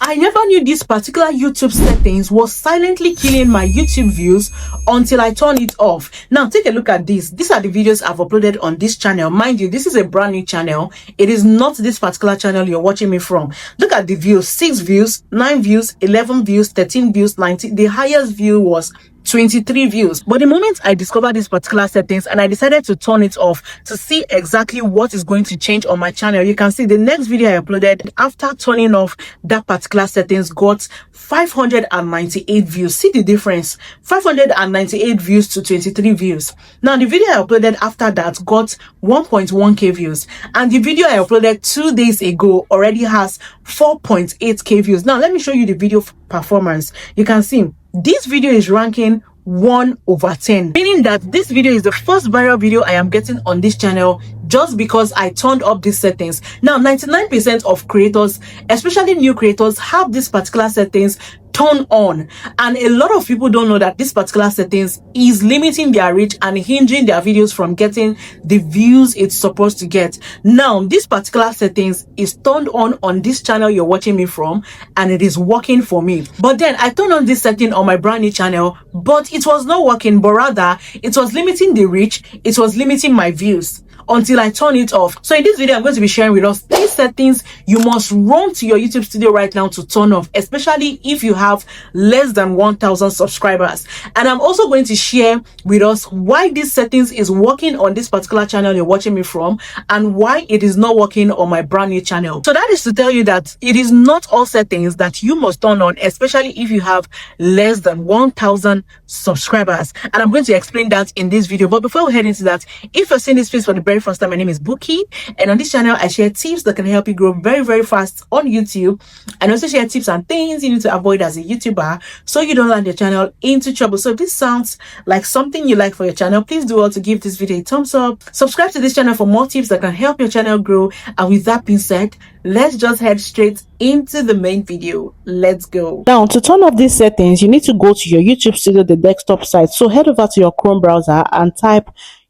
I never knew this particular YouTube settings was silently killing my YouTube views until I turned it off. Now take a look at this. These are the videos I've uploaded on this channel. Mind you, this is a brand new channel. It is not this particular channel you're watching me from. Look at the views: 6 views, 9 views, 11 views, 13 views, 19. The highest view was 23 views. But the moment I discovered this particular settings and I decided to turn it off to see exactly what is going to change on my channel, you can see the next video I uploaded after turning off that particular settings got 598 views. See the difference: 598 views to 23 views. Now the video I uploaded after that got 1.1k views, and the video I uploaded 2 days ago already has 4.8k views. Now let me show you the video performance. You can see this video is ranking 1/10, meaning that this video is the first viral video I am getting on this channel just because I turned up these settings. Now 99% of creators, especially new creators, have this particular settings turned on, and a lot of people don't know that this particular settings is limiting their reach and hindering their videos from getting the views it's supposed to get. Now this particular settings is turned on this channel you're watching me from, and it is working for me. But then I turned on this setting on my brand new channel, but it was not working, but rather it was limiting the reach, it was limiting my views until I turn it off. So in this video, I'm going to be sharing with us 3 settings you must run to your YouTube studio right now to turn off, especially if you have less than 1,000 subscribers. And I'm also going to share with us why this settings is working on this particular channel you're watching me from and why it is not working on my brand new channel. So that is to tell you that it is not all settings that you must turn on, especially if you have less than 1,000 subscribers. And I'm going to explain that in this video. But before we head into that, if you're seeing this face for the very first time, my name is Buki, and on this channel I share tips that can help you grow very fast on YouTube, and also share tips and things you need to avoid as a YouTuber so you don't land your channel into trouble. So if this sounds like something you like for your channel, please do well to give this video a thumbs up, subscribe to this channel for more tips that can help your channel grow. And with that being said, let's just head straight into the main video. Let's go. Now to turn off these settings, you need to go to your YouTube Studio, the desktop site. So head over to your Chrome browser and type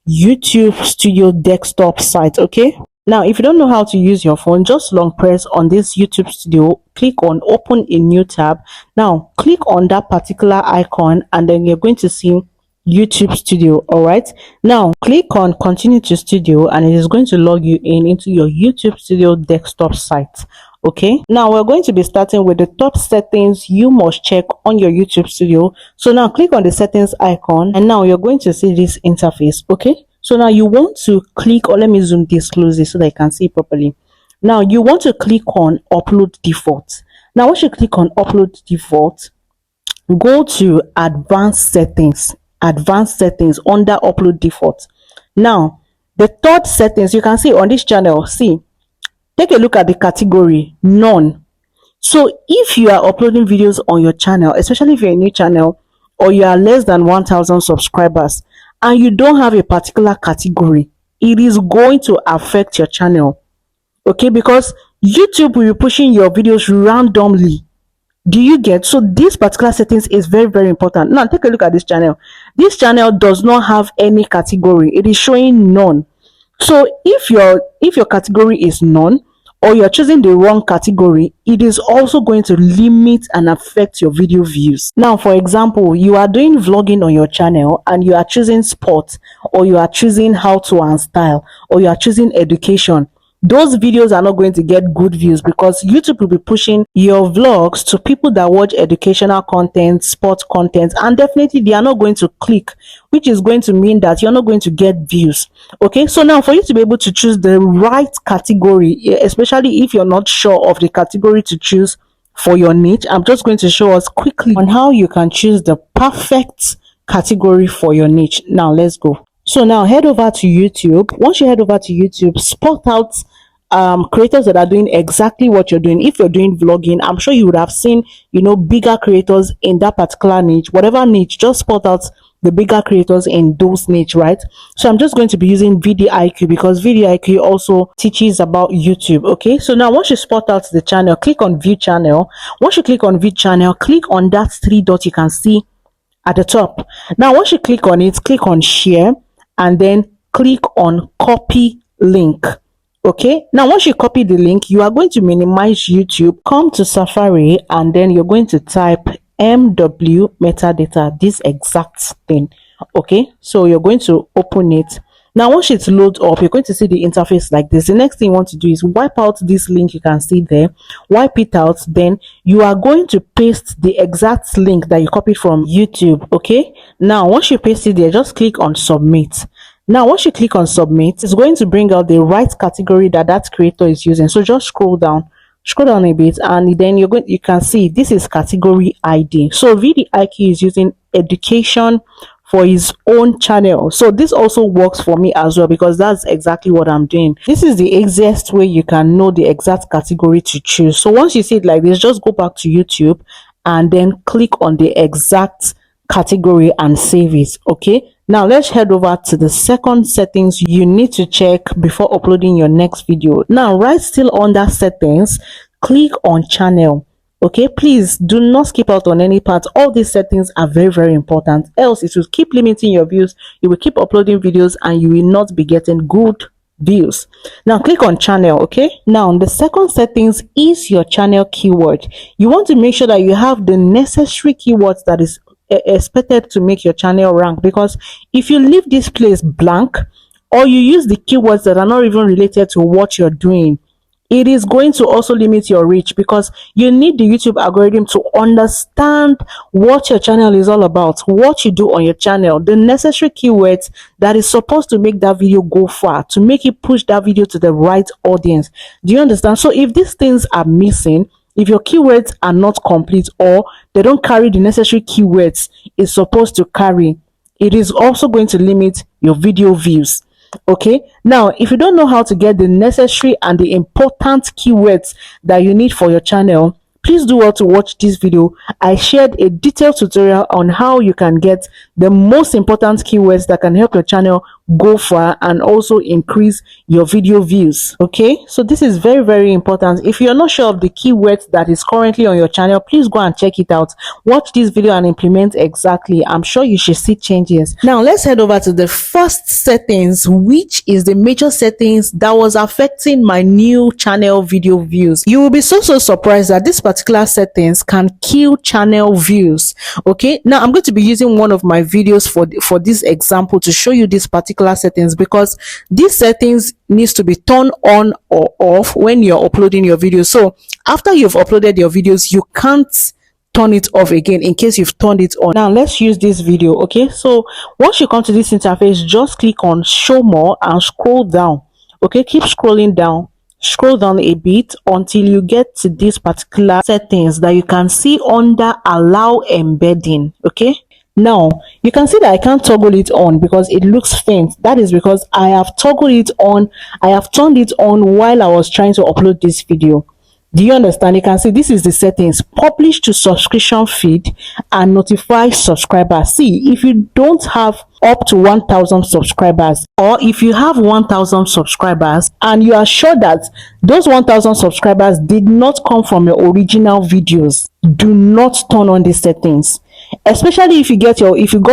YouTube Studio desktop site. Okay, now if you don't know how to use your phone, just long press on this YouTube Studio, click on open a new tab. Now click on that particular icon and then you're going to see YouTube Studio. All right, now click on continue to studio and it is going to log you into your YouTube Studio desktop site. Okay, now we're going to be starting with the top settings you must check on your YouTube Studio. So now click on the settings icon and now you're going to see this interface. Okay, so now you want to click, or let me zoom this closely so that I can see properly. Now you want to click on upload default. Now once you click on upload default, go to advanced settings under upload default. Now the third settings you can see on this channel, see, take a look at the category none. So if you are uploading videos on your channel, especially if you're a new channel or you are less than 1,000 subscribers and you don't have a particular category, it is going to affect your channel. Okay, because YouTube will be pushing your videos randomly. Do you get? So this particular settings is very important. Now take a look at this channel. This channel does not have any category. It is showing none. So if your category is none, or you're choosing the wrong category, it is also going to limit and affect your video views. Now for example, you are doing vlogging on your channel and you are choosing sport, or you are choosing how to and style, or you are choosing education. Those videos are not going to get good views because YouTube will be pushing your vlogs to people that watch educational content, sport content, and definitely they are not going to click, which is going to mean that you're not going to get views. Okay, so now for you to be able to choose the right category, especially if you're not sure of the category to choose for your niche, I'm just going to show us quickly on how you can choose the perfect category for your niche. Now let's go. So now head over to YouTube. Once you head over to YouTube, spot out creators that are doing exactly what you're doing. If you're doing vlogging, I'm sure you would have seen, you know, bigger creators in that particular niche. Whatever niche, just spot out the bigger creators in those niche, right? So I'm just going to be using VidIQ because VidIQ also teaches about YouTube. Okay, so now once you spot out the channel, click on view channel. Once you click on view channel, click on that 3 dots you can see at the top. Now once you click on it, click on share and then click on copy link. Okay, now once you copy the link, you are going to minimize YouTube, come to Safari, and then you're going to type MW metadata, this exact thing. Okay, so you're going to open it. Now once it loads up, you're going to see the interface like this. The next thing you want to do is wipe out this link you can see there, wipe it out. Then you are going to paste the exact link that you copied from YouTube. Okay, now once you paste it there, just click on submit. Now once you click on submit, it's going to bring out the right category that creator is using. So just scroll down a bit, and then you can see this is category ID. So VDIQ is using education for his own channel. So this also works for me as well, because that's exactly what I'm doing. This is the easiest way you can know the exact category to choose. So once you see it like this, just go back to YouTube and then click on the exact category and save it. Okay, now let's head over to the second settings you need to check before uploading your next video. Now right still under settings, click on channel. Okay, please do not skip out on any part. All these settings are very important, else it will keep limiting your views. You will keep uploading videos and you will not be getting good views. Now click on channel. Okay, now the second settings is your channel keyword. You want to make sure that you have the necessary keywords that is expected to make your channel rank, because if you leave this place blank or you use the keywords that are not even related to what you're doing, it is going to also limit your reach, because you need the YouTube algorithm to understand what your channel is all about, what you do on your channel, the necessary keywords that is supposed to make that video go far, to make it push that video to the right audience. Do you understand? So if these things are missing, if your keywords are not complete, or they don't carry the necessary keywords it's supposed to carry, it is also going to limit your video views. Okay, now if you don't know how to get the necessary and the important keywords that you need for your channel, please do well to watch this video. I shared a detailed tutorial on how you can get the most important keywords that can help your channel go far and also increase your video views. Okay, so this is very important. If you're not sure of the keywords that is currently on your channel, please go and check it out. Watch this video and implement exactly. I'm sure you should see changes. Now let's head over to the first settings, which is the major settings that was affecting my new channel video views. You will be so surprised that this particular settings can kill channel views. Okay, now I'm going to be using one of my videos for this example to show you this particular settings, because these settings needs to be turned on or off when you're uploading your videos. So after you've uploaded your videos, you can't turn it off again in case you've turned it on. Now let's use this video. Okay, so once you come to this interface, just click on show more and scroll down. Okay, keep scrolling down, scroll down a bit until you get to this particular settings that you can see under allow embedding. Okay, now you can see that I can't toggle it on because it looks faint. That is because I have toggled it on, I have turned it on while I was trying to upload this video. Do you understand? You can see this is the settings: publish to subscription feed and notify subscribers. See, if you don't have up to 1,000 subscribers, or if you have 1,000 subscribers and you are sure that those 1,000 subscribers did not come from your original videos, do not turn on these settings. Especially if you got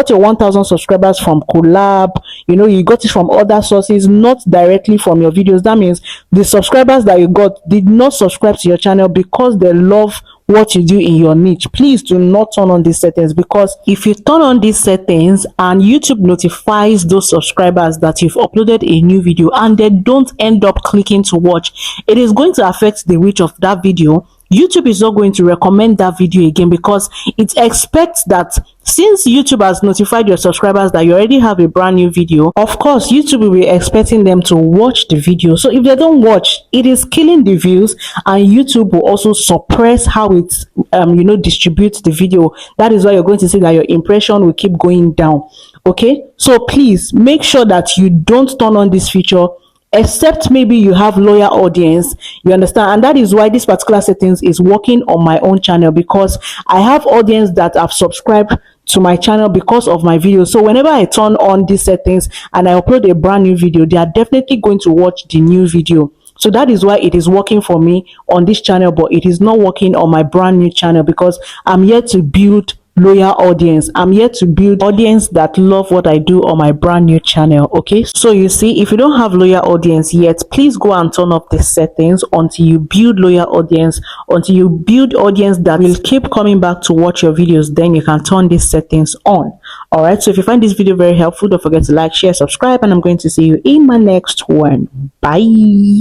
your 1,000 subscribers from collab, you got it from other sources, not directly from your videos. That means the subscribers that you got did not subscribe to your channel because they love what you do in your niche. Please do not turn on these settings, because if you turn on these settings and YouTube notifies those subscribers that you've uploaded a new video and they don't end up clicking to watch, it is going to affect the reach of that video. YouTube is not going to recommend that video again, because it expects that since YouTube has notified your subscribers that you already have a brand new video, of course YouTube will be expecting them to watch the video. So if they don't watch, it is killing the views, and YouTube will also suppress how it distributes the video. That is why you're going to see that your impression will keep going down. Okay, so please make sure that you don't turn on this feature, except maybe you have loyal audience, you understand. And that is why this particular settings is working on my own channel, because I have audience that have subscribed to my channel because of my videos. So whenever I turn on these settings and I upload a brand new video, they are definitely going to watch the new video. So that is why it is working for me on this channel, but it is not working on my brand new channel, because I'm yet to build loyal audience. I'm here to build audience that love what I do on my brand new channel. Okay, so you see, if you don't have loyal audience yet, please go and turn off the settings until you build loyal audience, until you build audience that will keep coming back to watch your videos. Then you can turn these settings on. All right, so if you find this video very helpful, don't forget to like, share, subscribe, and I'm going to see you in my next one. Bye.